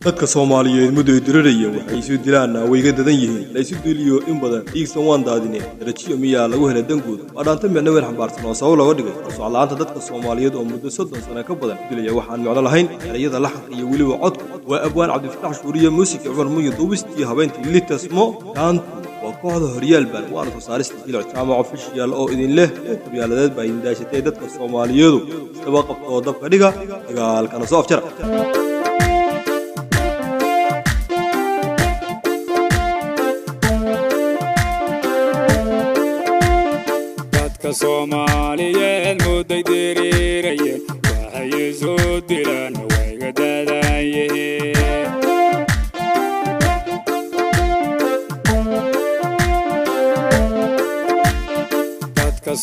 dadka Soomaaliyeed muddo diraraya waxay isu dilaan wayga dadan yihiin la isu diliyo in badan dhiigsan waan daadineen darajiyo miyaa lagu helay dangood wadaanta micno weyn xambaarsan oo sabab laga dhigay socdaalaanta dadka Soomaaliyeed oo muddo 30 sano ka badan dilaya waxaan micno lahayn erayada laxaq iyo waliba codku waa abwaan Cabdifataax Shuuriye muusik Cumar Muuyo duubistii habeyntii litasmo daantu وكوحدة هريال بان وانا تصاريست جيل جامعة اوفيشيال او idin leh qabyaladeed baa indaashatay dadka Soomaaliyeedu isba qabto dabka dhiga dagaalkana soo afjara dadka Soomaaliyeed muday diriirayeen waxay soo dilaan wayga dadayeen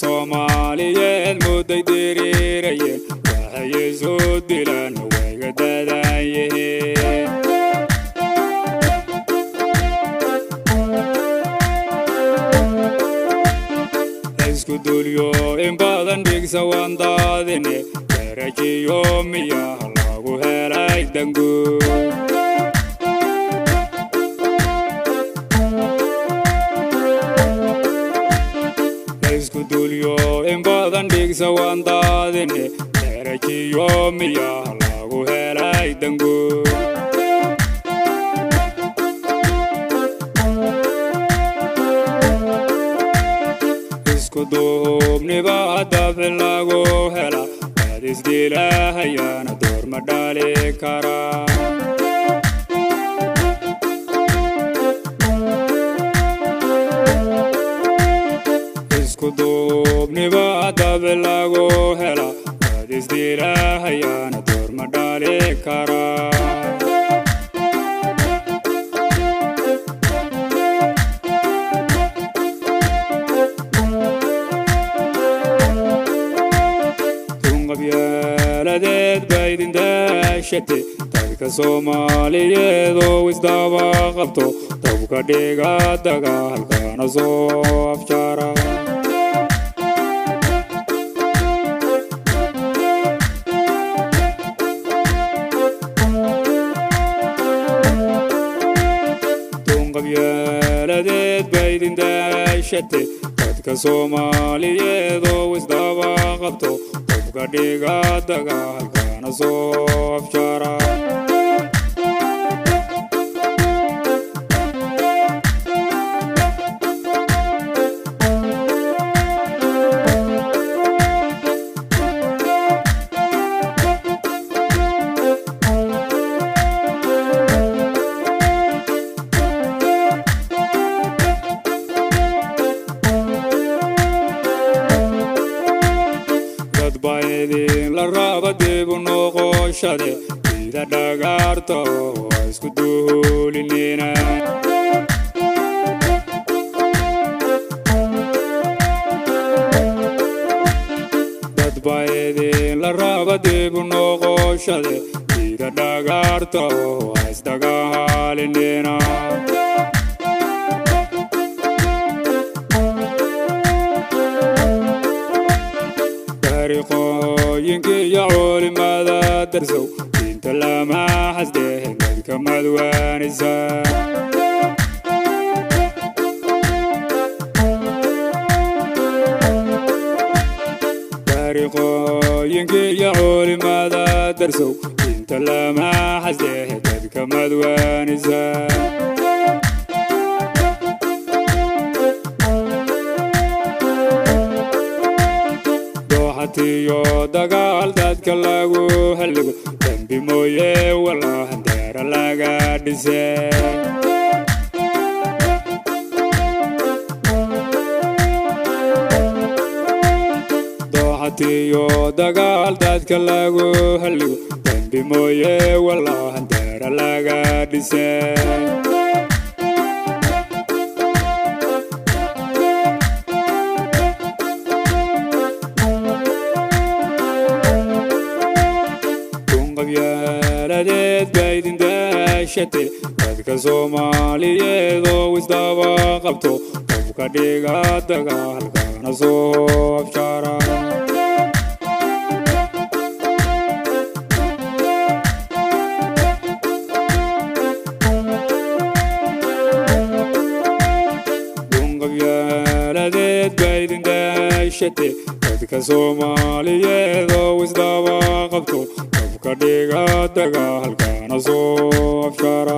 Soomaaliyeed muday diriirayeen waxay soo dilaan wayga dadayeen isku duliyo in badan dhigsa waan daadine darajiyo miyaa lagu helay dangood dulyo in badan dhigsa waan daadine darajiyo miyaa lagu helay dangood isku duubniba dafci lagu hela waad isdilahayaana door ma dhali karaa kudubniba dafci lagu hela waad isdilahayaana door ma dhali karaa tunqabyaladeed baa idin daashatay dadka Soomaaliyeed oo isdaba qabto dabka dhiga dagaalkana soo afjara qabyaladeed baa idin daashatay dadka Soomaaliyeed oo isdaba qabto dabka dhiga dagaalkana soo afjara la raba dib u noqoshade ida dhagaarto isku duulinina dad baydin la raba dib u noqoshade ida dhagaarto isdagaalinina يا علماء درسوا انت لما حسده انك مدوان الزان يا علماء درسوا انت لما حسده انك مدوان الزان yo dagaal dadka lagu heligo dambi mooye wala handeera laga dhisay dooxatiyo dagaal dadka lagu heligo dambi mooye wala handeera laga dhisay qabyaladeed baa idin daashatay dadka Soomaaliyeed oo isdaba qabto dabka dhiga dagaalkana soo afjara ceshate dadka Soomaaliyeed oo isdaba qabto dabka dhiga dagaalkana soo afshara